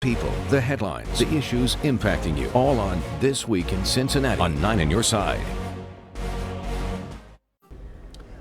People, the headlines, the issues impacting you, all on This Week in Cincinnati on 9 on Your Side.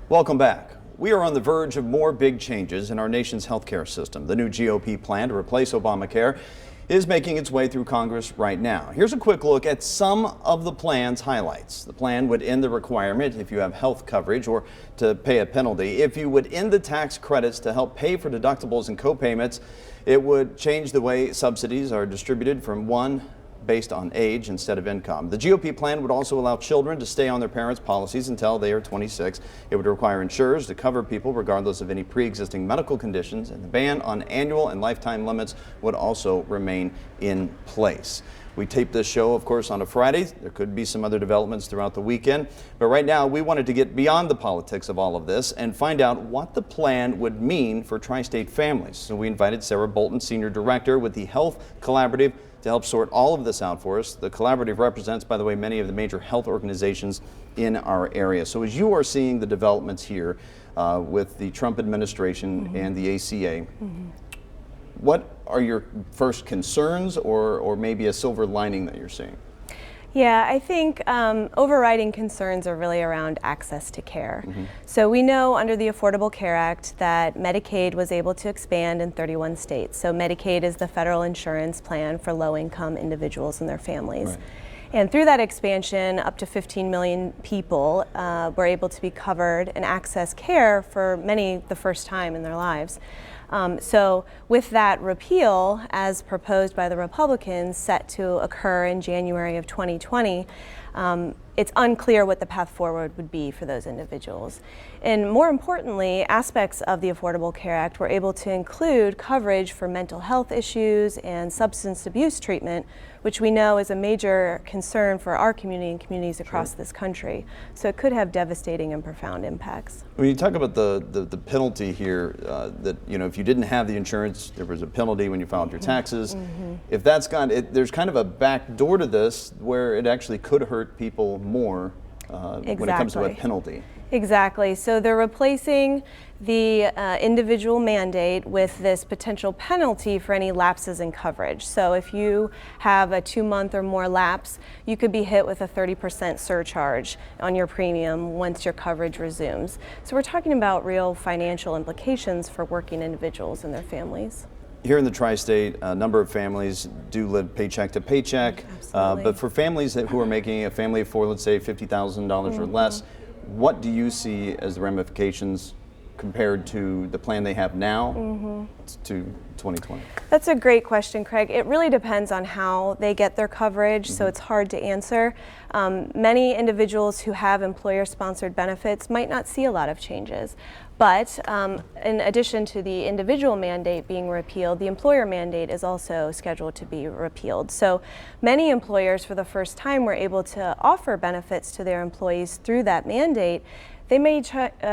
Welcome back. We are on the verge of more big changes in our nation's healthcare system. The new GOP plan to replace Obamacare is making its way through Congress right now. Here's a quick look at some of the plan's highlights. The plan would end the requirement, if you have health coverage, or to pay a penalty. If you would end the tax credits to help pay for deductibles and co-payments, it would change the way subsidies are distributed from one based on age instead of income. The GOP plan would also allow children to stay on their parents' policies until they are 26. It would require insurers to cover people regardless of any pre-existing medical conditions, and the ban on annual and lifetime limits would also remain in place. We taped this show, of course, on a Friday. There could be some other developments throughout the weekend, but right now we wanted to get beyond the politics of all of this and find out what the plan would mean for tri-state families. So we invited Sara Bolton, Senior Director with the Health Collaborative, to help sort all of this out for us. The collaborative represents, by the way, many of the major health organizations in our area. So as you are seeing the developments here with the Trump administration and the ACA, what are your first concerns or maybe a silver lining that you're seeing? Yeah, I think overriding concerns are really around access to care. So we know under the Affordable Care Act that Medicaid was able to expand in 31 states. So Medicaid is the federal insurance plan for low-income individuals and their families. Right. And through that expansion, up to 15 million people were able to be covered and access care for many the first time in their lives. So with that repeal, as proposed by the Republicans, set to occur in January of 2020, it's unclear what the path forward would be for those individuals. And more importantly, aspects of the Affordable Care Act were able to include coverage for mental health issues and substance abuse treatment, which we know is a major concern for our community and communities across this country. So it could have devastating and profound impacts. When you talk about the penalty here, that if you didn't have the insurance, there was a penalty when you filed your taxes. If that's gone, there's kind of a back door to this where it actually could hurt people more when it comes to a penalty. Exactly. So they're replacing the individual mandate with this potential penalty for any lapses in coverage. So if you have a 2-month or more lapse, you could be hit with a 30% surcharge on your premium once your coverage resumes. So we're talking about real financial implications for working individuals and their families. Here in the tri-state, a number of families do live paycheck to paycheck, but for families who are making a family of 4, let's say $50,000 or less, what do you see as the ramifications compared to the plan they have now to 2020? That's a great question, Craig. It really depends on how they get their coverage, so it's hard to answer. Many individuals who have employer-sponsored benefits might not see a lot of changes. But in addition to the individual mandate being repealed, the employer mandate is also scheduled to be repealed. So many employers for the first time were able to offer benefits to their employees through that mandate. They may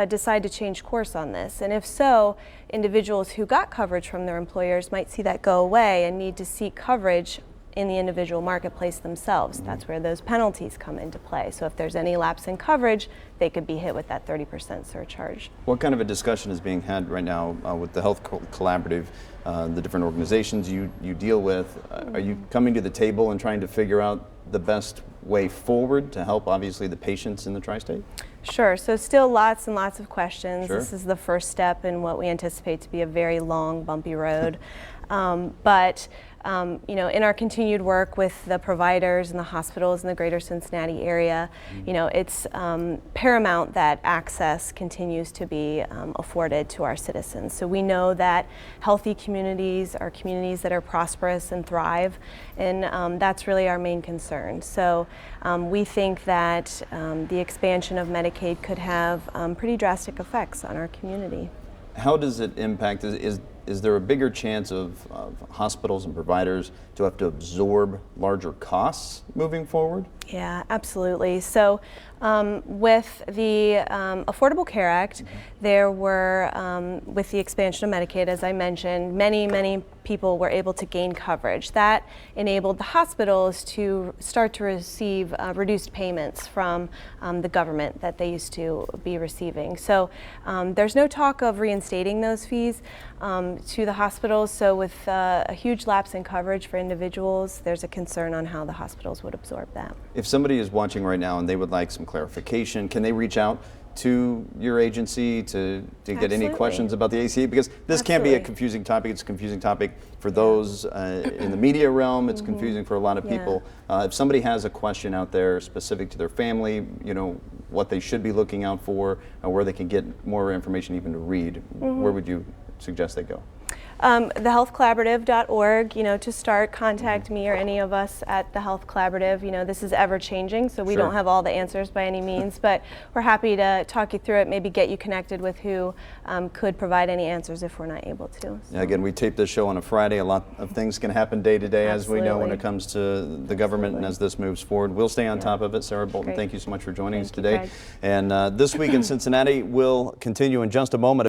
decide to change course on this, and if so, individuals who got coverage from their employers might see that go away and need to seek coverage in the individual marketplace themselves. That's where those penalties come into play. So if there's any lapse in coverage, they could be hit with that 30% surcharge. What kind of a discussion is being had right now with the Health Collaborative, the different organizations you deal with? Are you coming to the table and trying to figure out the best way forward to help, obviously, the patients in the tri-state? Sure. So still lots and lots of questions. This is the first step in what we anticipate to be a very long, bumpy road. But in our continued work with the providers and the hospitals in the Greater Cincinnati area, it's paramount that access continues to be afforded to our citizens. So we know that healthy communities are communities that are prosperous and thrive, and that's really our main concern. So we think that the expansion of Medicaid could have pretty drastic effects on our community. How does it impact? Is there a bigger chance of hospitals and providers to have to absorb larger costs moving forward? Yeah, absolutely. So with the Affordable Care Act, there were, with the expansion of Medicaid, as I mentioned, many people were able to gain coverage. That enabled the hospitals to start to receive reduced payments from the government that they used to be receiving. So there's no talk of reinstating those fees to the hospitals. So with a huge lapse in coverage for individuals, there's a concern on how the hospitals would absorb that. If somebody is watching right now and they would like some clarification, can they reach out to your agency to get any questions about the ACA? Because this can be a confusing topic. It's a confusing topic for those in the media realm. It's confusing for a lot of people. If somebody has a question out there specific to their family, you know, what they should be looking out for, where they can get more information even to read, where would you suggest they go? Thehealthcollaborative.org, you know, to start, contact me or any of us at the Health Collaborative. You know, this is ever changing, so we don't have all the answers by any means, but we're happy to talk you through it, maybe get you connected with who could provide any answers if we're not able to. So. Yeah, again, we tape this show on a Friday. A lot of things can happen day to day, as we know, when it comes to the government and as this moves forward. We'll stay on top of it. Sara Bolton, thank you so much for joining us today. And This Week in Cincinnati will continue in just a moment.